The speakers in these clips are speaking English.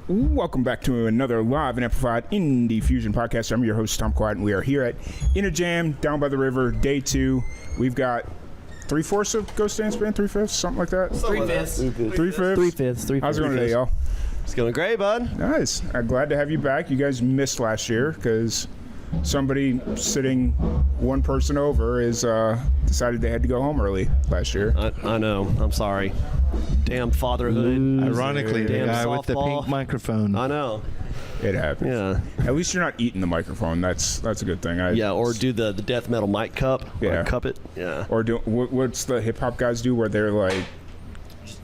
Welcome back to another live and amplified Indie Fusion podcast. I'm your host, Tom Quiet, and we are here at In a Jam, down by the river, day 2. We've got 3/4 of Ghost Dance Band, 3/5, something like that. 3/5. 3/5. 3/5. How's it going today, y'all? It's going great, bud. Nice. I'm glad to have you back. You guys missed last year because somebody sitting one person over is decided they had to go home early last year. I know. I'm sorry. Damn fatherhood. Ironically, the Damn guy with the softball. pink microphone. I know. It happens. Yeah. At least you're not eating the microphone. That's a good thing. Yeah, or do the death metal mic cup. Yeah. Or cup it. Yeah. Or do what's the hip hop guys do where they're like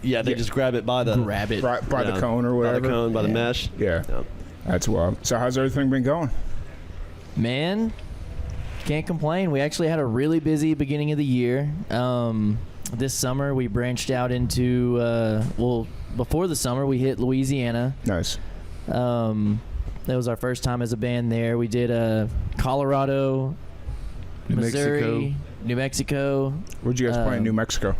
Yeah, they just grab it by the by the cone or whatever. By the cone, by the mesh. Yeah. That's wild. So how's everything been going? Man, can't complain. We actually had a really busy beginning of the year. This summer we branched out into before the summer we hit Louisiana. Nice. That was our first time as a band there. We did Colorado, Missouri, New Mexico. Where'd you guys play in New Mexico?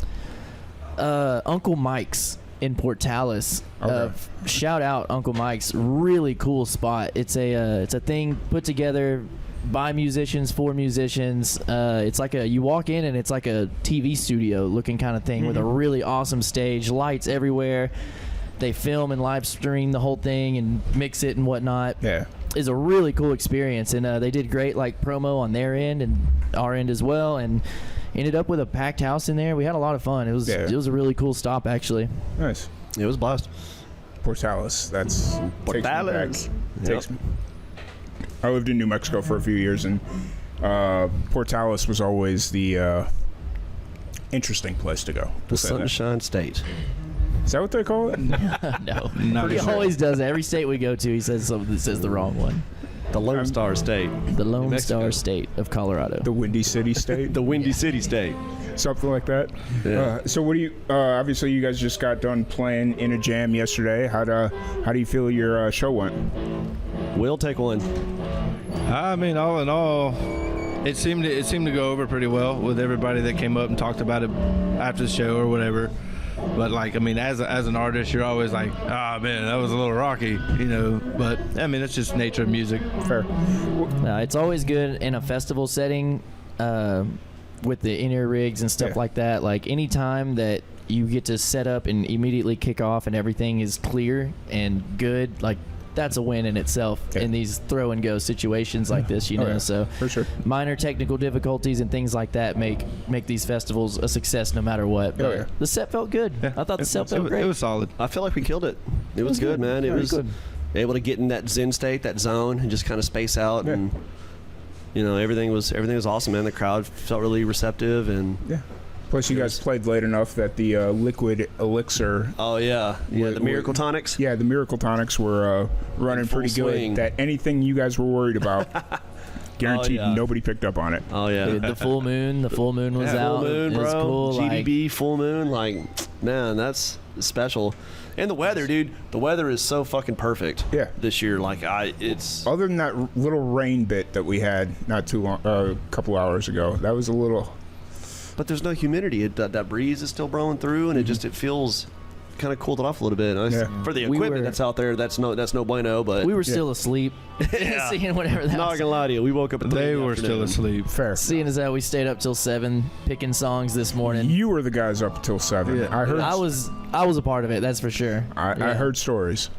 Uncle Mike's in Portales. Okay. Shout out Uncle Mike's. Really cool spot. It's a thing put together by musicians for musicians. It's like you walk in and it's like a TV studio looking kind of thing with a really awesome stage, lights everywhere. They film and live stream the whole thing and mix it and whatnot. Yeah. It's a really cool experience, and they did great promo on their end and our end as well, and ended up with a packed house in there. We had a lot of fun. It was a really cool stop, actually. Nice. It was blast. Portales. That's Portales. Takes me. I lived in New Mexico for a few years, and Portales was always the interesting place to go. The Sunshine State. Is that what they call it? No. He always does it. Every state we go to, he says something that says the wrong one. The Lone Star State. The Lone Star State of Colorado. The Windy City State? The Windy City State. Something like that. Yeah. So what do you, obviously you guys just got done playing In a Jam yesterday. How do you feel your show went? We'll take one. I mean, all in all, it seemed to go over pretty well with everybody that came up and talked about it after the show or whatever. But as an artist, you're always like, man, that was a little rocky, But I mean, it's just nature of music. Fair. It's always good in a festival setting with the in-ear rigs and stuff like that. Like anytime that you get to set up and immediately kick off and everything is clear and good, that's a win in itself in these throw and go situations like this, So for sure. Minor technical difficulties and things like that make these festivals a success no matter what. But the set felt good. Yeah. I thought the set felt great. It was solid. I feel like we killed it. It was good, man. It was good. Able to get in that zen state, that zone, and just kind of space out, and everything was awesome, man. The crowd felt really receptive, and Plus, you guys played late enough that the liquid elixir. Oh yeah, the Miracle Tonics. Yeah, the Miracle Tonics were running pretty swing. good. That anything you guys were worried about, guaranteed nobody picked up on it. Oh yeah, the full moon. The full moon was out. Full moon, it was bro. cool. GDB full moon. Man, that's special. And the weather, dude. The weather is so fucking perfect. Yeah. This year, it's. Other than that little rain bit that we had not too long, a couple hours ago, that was a little. But there's no humidity. That breeze is still blowing through, and it feels kind of cooled it off a little bit. For the equipment that's out there, that's no bueno. But we were still asleep, seeing whatever that not was. gonna lie to you, we woke up at 3 They in the were afternoon. still asleep. Fair. Seeing as that we stayed up till 7 picking songs this morning. You were the guys up till 7. Yeah. I heard. I was a part of it. That's for sure. I heard stories.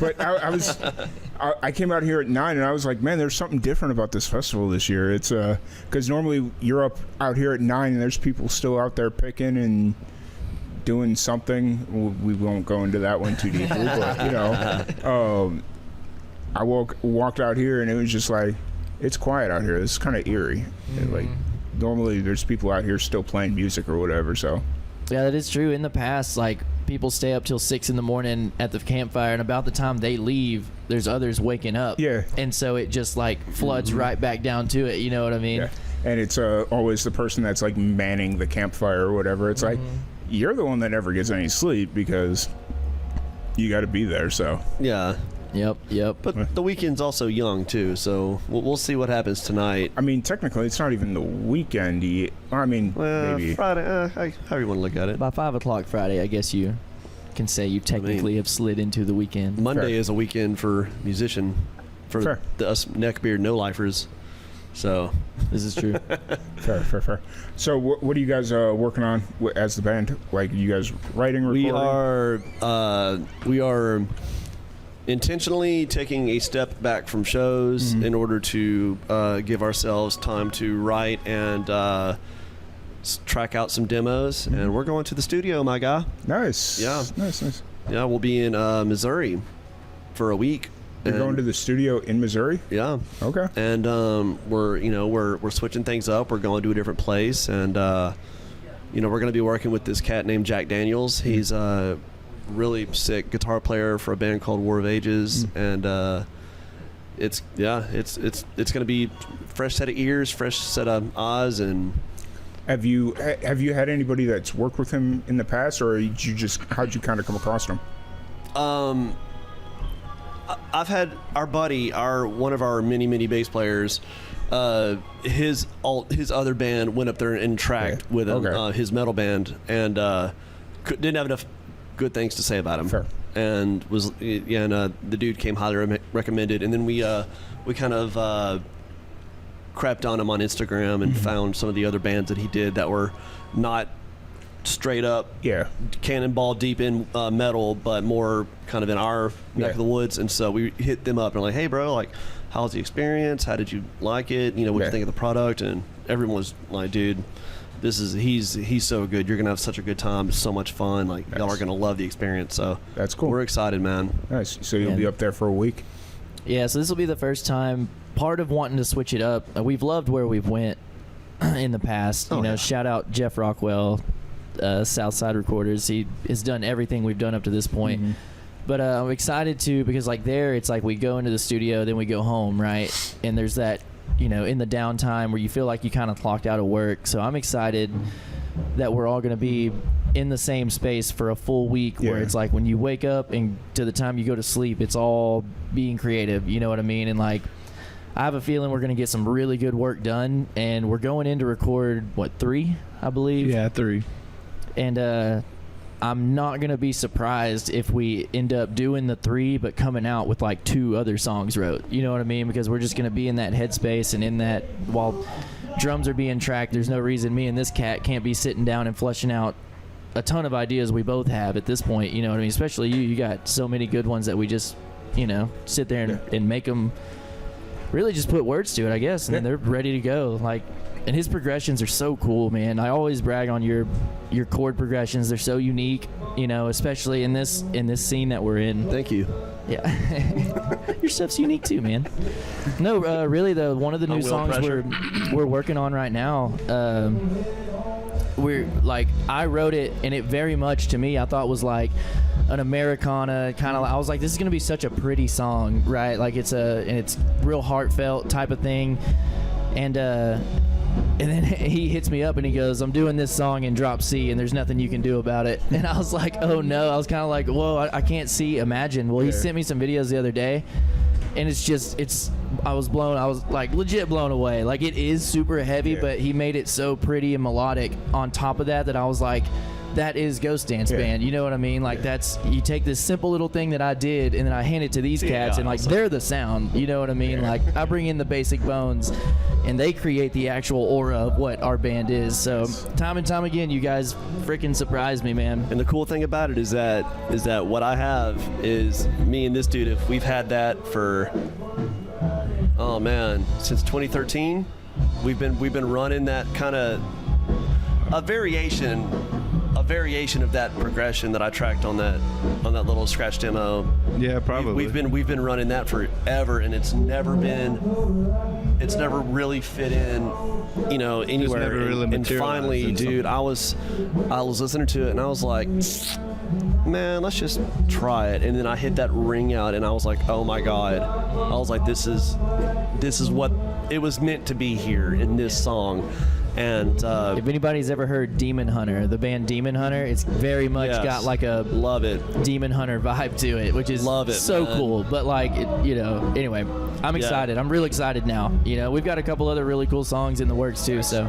But I came out here at 9 and I was like, man, there's something different about this festival this year. It's because normally you're out here at 9 and there's people still out there picking and doing something. We won't go into that one too deeply, but I walked out here and it was just like, it's quiet out here. It's kind of eerie. Normally there's people out here still playing music or whatever. So yeah, that is true. In the past, people stay up till 6 in the morning at the campfire, and about the time they leave, there's others waking up. Yeah. And so it just floods right back down to it. You know what I mean? yeah, and it's always the person that's manning the campfire or whatever. It's like you're the one that never gets any sleep because you got to be there. So Yeah. Yep. But the weekend's also young too, so we'll see what happens tonight. I mean, technically, it's not even the weekend yet. I mean, maybe Friday. How you want to look at it? By 5 o'clock Friday, I guess you can say you technically have slid into the weekend. Monday is a weekend for musician, for us neckbeard no-lifers. So this is true. Fair. So what are you guys working on as the band? Like, you guys writing, recording? We are intentionally taking a step back from shows in order to give ourselves time to write and track out some demos. And we're going to the studio, my guy. Nice. Yeah. Nice. Yeah, we'll be in Missouri for a week. You're going to the studio in Missouri? Yeah. Okay. And we're switching things up. We're going to a different place, and we're going to be working with this cat named Jack Daniels. He's a really sick guitar player for a band called War of Ages, and it's going to be fresh set of ears, fresh set of eyes. And have you had anybody that's worked with him in the past, or how'd you kind of come across him? I've had our buddy, one of our many bass players. His other band went up there and tracked with him, his metal band, and didn't have enough good things to say about him. Fair. And the dude came highly recommended, and then we kind of crapped on him on Instagram and found some of the other bands that he did that were not straight up cannonball deep in metal, but more kind of in our neck of the woods. And so we hit them up and like, hey bro, like, how's the experience? How did you like it? What'd you think of the product? And everyone was like, dude, he's so good. You're gonna have such a good time. It's so much fun. Like, y'all are gonna love the experience. So that's cool. We're excited, man. Nice. So you'll be up there for a week? Yeah, so this will be the first time. Part of wanting to switch it up, we've loved where we've went in the past. Shout out Jeff Rockwell, Southside Recorders. He has done everything we've done up to this point. But I'm excited too, because like there, it's like we go into the studio, then we go home, right? And there's that, in the downtime where you feel like you kind of clocked out of work. So I'm excited that we're all going to be in the same space for a full week, where it's like when you wake up and to the time you go to sleep, it's all being creative. You know what I mean? And like, I have a feeling we're going to get some really good work done, and we're going in to record 3, I believe. Yeah, 3. And I'm not going to be surprised if we end up doing the 3 but coming out with like 2 other songs wrote. You know what I mean? Because we're just going to be in that headspace, and in that, while drums are being tracked, there's no reason me and this cat can't be sitting down and fleshing out a ton of ideas we both have at this point. You know what I mean? Especially you got so many good ones that we just, sit there and make them really just put words to it, I guess, and then they're ready to go. Like, and his progressions are so cool, man. I always brag on your chord progressions. They're so unique, especially in this scene that we're in. Thank you. Yeah. Your stuff's unique too, man. No, really though, one of the new songs we're working on right now, we're like, I wrote it, and it very much to me I thought was like an Americana kind of. I was like, this is gonna be such a pretty song, right? Like it's real heartfelt type of thing, and then he hits me up and he goes, I'm doing this song in drop C and there's nothing you can do about it. And I was like, oh no. I was kind of like, whoa, I can't see Imagine. Well, he sent me some videos the other day, and I was like legit blown away. Like, it is super heavy, but he made it so pretty and melodic on top of that I was like, that is Ghost Dance Band. You know what I mean? Like, that's, you take this simple little thing that I did and then I hand it to these cats, and like, they're the sound. You know what I mean? Like, I bring in the basic bones and they create the actual aura of what our band is. So time and time again, you guys freaking surprise me, man. And the cool thing about it is that what I have is me and this dude, if we've had that for, oh man, since 2013, we've been running that kind of a variation of that progression that I tracked on that little scratch demo. Yeah, probably. We've been running that forever, and it's never really fit in, anywhere. Never really and finally, dude, I was listening to it and I was like, man, let's just try it. And then I hit that ring out and I was like, oh my god. I was like, this is what it was meant to be here in this song. And if anybody's ever heard Demon Hunter, the band Demon Hunter, it's very much got like a love it Demon Hunter vibe to it, which is so man. Cool. But like, anyway, I'm excited. I'm real excited now. We've got a couple other really cool songs in the works too. So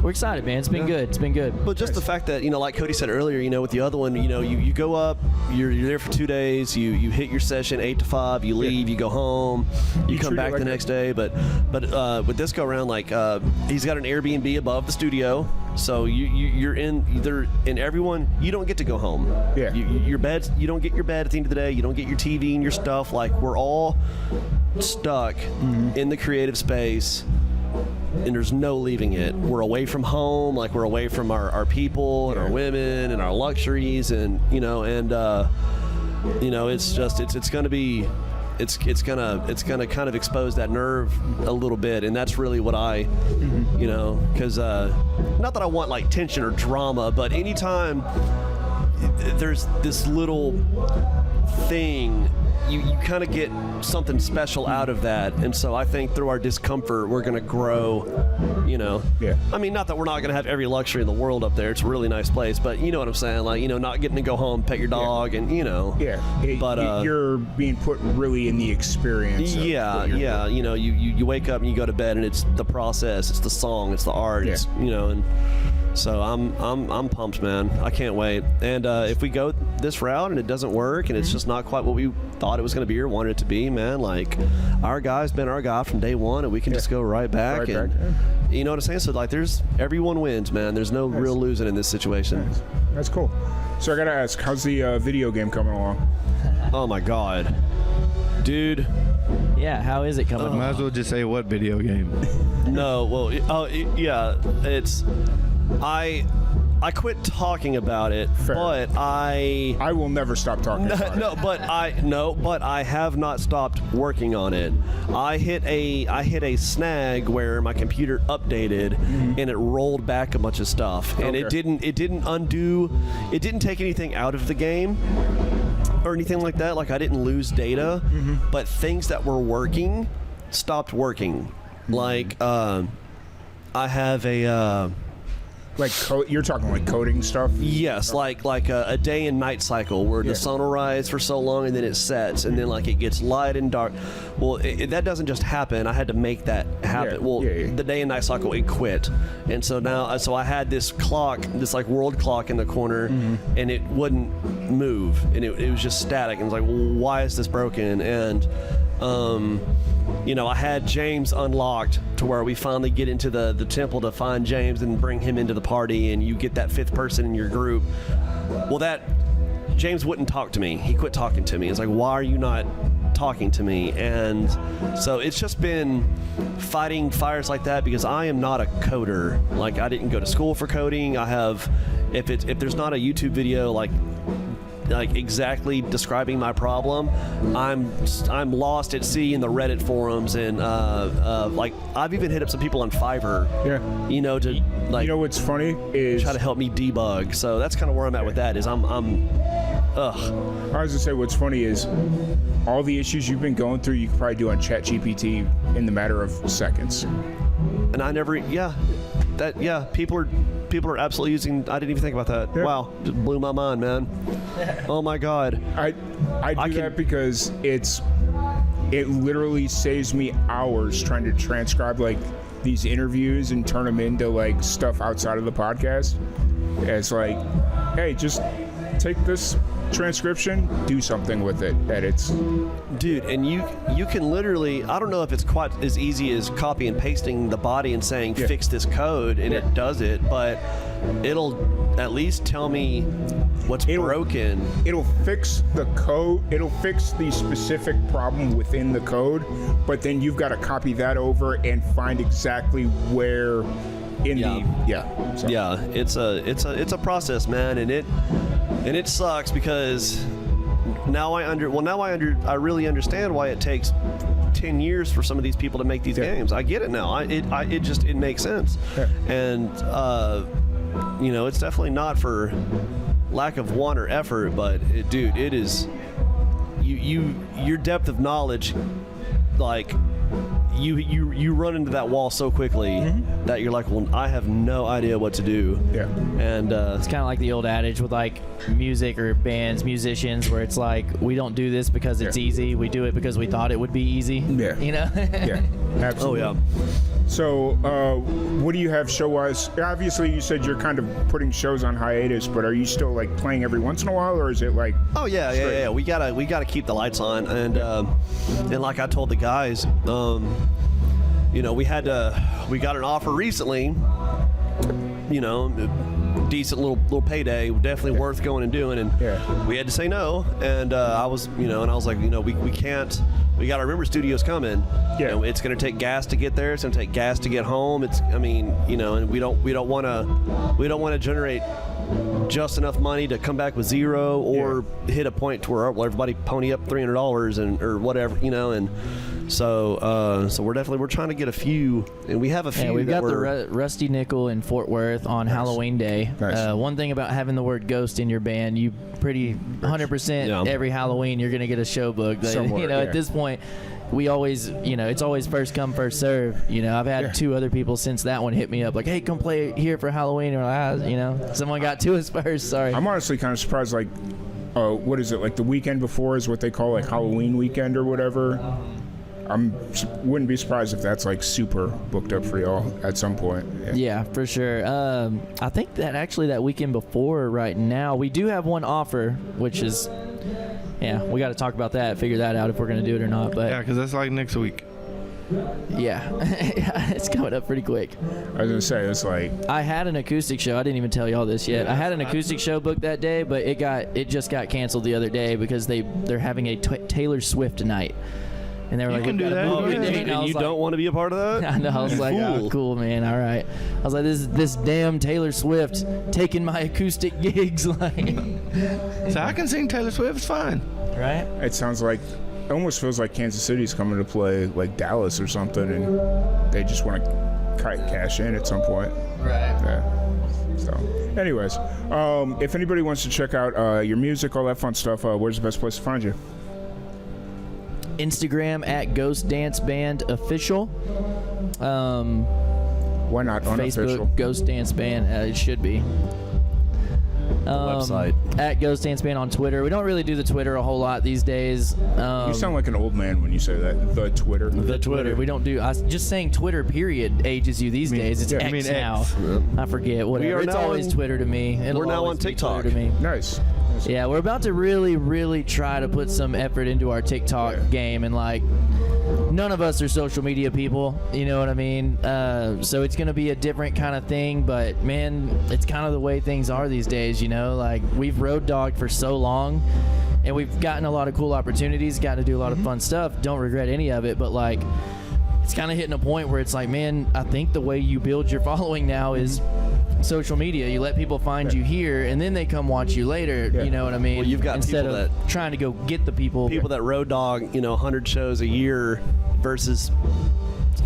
we're excited, man. It's been good. It's been good. But just the fact that, like Cody said earlier, with the other one, you go up, you're there for 2 days, you hit your session 8 to 5, you leave, you go home, you come back the next day. But with this go around, like he's got an Airbnb above the studio, so you're in everyone. You don't get to go home. Yeah. Your bed. You don't get your bed at the end of the day. You don't get your TV and your stuff. Like we're all stuck in the creative space. And there's no leaving it. We're away from home, like we're away from our people and our women and our luxuries, and it's gonna be, it's gonna kind of expose that nerve a little bit, and that's really what I, because not that I want like tension or drama, but anytime there's this little thing. You kind of get something special out of that, and so I think through our discomfort we're going to grow, Yeah. I mean, not that we're not going to have every luxury in the world up there. It's a really nice place, but you know what I'm saying, like, not getting to go home, pet your dog, and But you're being put really in the experience. You wake up and you go to bed, and it's the process, it's the song, it's the art, it's and so I'm pumped, man. I can't wait. And if we go this route and it doesn't work and it's just not quite what we thought it was going to be or wanted it to be, man, like our guy's been our guy from day one, and we can just go right back. You know what I'm saying? So like, everyone wins, man. There's no real losing in this situation. Nice. That's cool. So I gotta ask, how's the video game coming along? Oh my God, dude. Yeah, how is it coming? Might as well just say what video game. No, well, it's. I quit talking about it, Fair. but I will never stop talking about it. But I have not stopped working on it. I hit a snag where my computer updated and it rolled back a bunch of stuff, and it didn't take anything out of the game or anything like that. Like I didn't lose data, but things that were working stopped working. Like I have a Like you're talking like coding stuff? yes, like a day and night cycle where the sun will rise for so long and then it sets, and then like it gets light and dark. Well, that doesn't just happen. I had to make that happen. The day and night cycle, it quit, and so now I had this clock, this like world clock in the corner, and it wouldn't move, and it was just static, and it was like, well, why is this broken? And I had James unlocked to where we finally get into the temple to find James and bring him into the party, and you get that fifth person in your group. Well, that James wouldn't talk to me. He quit talking to me. It's like, why are you not talking to me? And so it's just been fighting fires like that, because I am not a coder. Like, I didn't go to school for coding. I have, if there's not a YouTube video like exactly describing my problem, I'm lost at sea in the Reddit forums, and like I've even hit up some people on Fiverr. Yeah. To like. What's funny is try to help me debug. So that's kind of where I'm at with that. Is I'm. I was gonna say, what's funny is all the issues you've been going through, you could probably do on ChatGPT in the matter of seconds. And I never. People are absolutely using. I didn't even think about that. Yeah. Wow, just blew my mind, man. Oh my God. I do that because it literally saves me hours trying to transcribe like these interviews and turn them into like stuff outside of the podcast. It's like, hey, just take this transcription, do something with it. Edits. Dude, and you can literally, I don't know if it's quite as easy as copy and pasting the body and saying fix this code, and it does it, but it'll at least tell me what's broken. It'll fix the code. It'll fix the specific problem within the code, but then you've got to copy that over and find exactly where in it's a process, man, and it sucks, because now I really understand why it takes 10 years for some of these people to make these games. I get it now. It makes sense. Yeah. And it's definitely not for lack of want or effort, but it is your depth of knowledge, like you run into that wall so quickly that you're like, well, I have no idea what to do. Yeah. And it's kind of like the old adage with like music or bands, musicians, where it's like, we don't do this because it's easy. We do it because we thought it would be easy. Yeah. You know? Yeah. Absolutely. oh yeah. So, what do you have show-wise? Obviously, you said you're kind of putting shows on hiatus, but are you still like playing every once in a while, or is it like? Oh yeah. We gotta keep the lights on, and like I told the guys, you know, we got an offer recently. You know, decent little payday, definitely worth going and doing, and we had to say no. And I was like, you know, we can't. We got our River Studios coming. Yeah. You know, it's going to take gas to get there. It's going to take gas to get home. I mean, you know, and we don't want to generate just enough money to come back with zero or hit a point to where everybody pony up $300 or whatever, you know, and so we're trying to get a few, and we have a few. Yeah, we've got the Rusty Nickel in Fort Worth on Halloween Day. Nice. One thing about having the word ghost in your band, you pretty 100% every Halloween you're gonna get a show booked. Somewhere, you know, at this point, we always, you know, it's always first come first serve. You know, I've had 2 other people since that one hit me up like, hey, come play here for Halloween, or like, you know, someone got to us first. Sorry. I'm honestly kind of surprised. Like, what is it? Like the weekend before is what they call like Halloween weekend or whatever. Wouldn't be surprised if that's like super booked up for y'all at some point. Yeah, for sure. I think that actually that weekend before right now, we do have one offer, which is, we got to talk about that, figure that out if we're going to do it or not. But yeah, because that's like next week. Yeah, it's coming up pretty quick. I was gonna say it's like I had an acoustic show. I didn't even tell y'all this yet. I had an acoustic show booked that day, but it just got canceled the other day because they're having a Taylor Swift night. And they were you like, can do that. And you don't want to be a part of that? I know. I was like, oh, cool, man. All right. I was like, this damn Taylor Swift taking my acoustic gigs. Like, so I can sing Taylor Swift. It's fine. Right? it sounds like it almost feels like Kansas City's coming to play like Dallas or something, and they just want to cash in at some point. Right. Yeah. So, anyways, if anybody wants to check out your music, all that fun stuff, where's the best place to find you? Instagram at Ghost Dance Band Official. Why not unofficial? Facebook Ghost Dance Band. It should be. Website at Ghost Dance Band on Twitter. We don't really do the Twitter a whole lot these days. You sound like an old man when you say that. The Twitter. The Twitter. We don't do. Just saying Twitter. Period. Ages you these days. It's X now. I forget. Whatever. It's always Twitter to me. We're now on TikTok. To me. Nice. Yeah, we're about to really, really try to put some effort into our TikTok game, and like, none of us are social media people, you know what I mean? So it's going to be a different kind of thing, but man, it's kind of the way things are these days, you know? Like, we've road dogged for so long, and we've gotten a lot of cool opportunities, gotten to do a lot of fun stuff. Don't regret any of it, but like, it's kind of hitting a point where it's like, man, I think the way you build your following now is social media. You let people find you here, and then they come watch you later. You know what I mean? Well, you've got instead people of trying to go get the people that road dog, 100 shows a year versus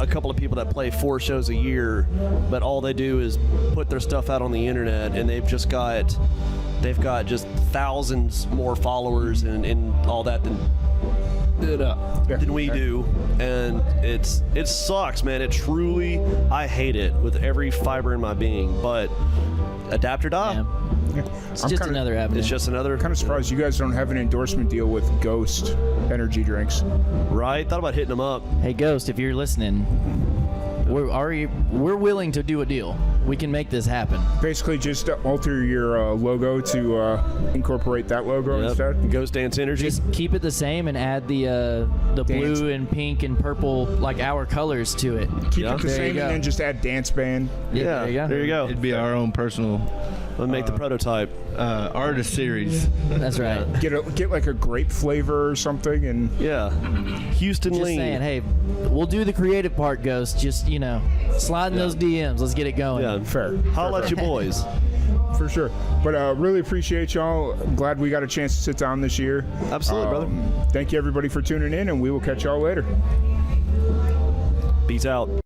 a couple of people that play 4 shows a year, but all they do is put their stuff out on the internet, and they've got just thousands more followers and all that than we do, and it sucks, man. It truly, I hate it with every fiber in my being, but adapt or die. Yeah. It's just another avenue. It's just another. Kind of surprised you guys don't have an endorsement deal with Ghost energy drinks. Right? Thought about hitting them up. Hey, Ghost, if you're listening, we're willing to do a deal. We can make this happen. Basically, just alter your logo to incorporate that logo instead. Ghost Dance Energy. Just keep it the same and add the blue and pink and purple, like our colors to it. Keep it the same, and then just add dance band. Yeah, there you go. It'd be our own personal. We'll make the prototype. Artist series. That's right. Get like a grape flavor or something, and Houston just Lean. saying, hey, we'll do the creative part, Ghost. Just slide in those DMs. Let's get it going. Yeah, fair. Holla at you boys. For sure. But really appreciate y'all. I'm glad we got a chance to sit down this year. Absolutely, brother. Thank you everybody for tuning in, and we will catch y'all later. Peace out.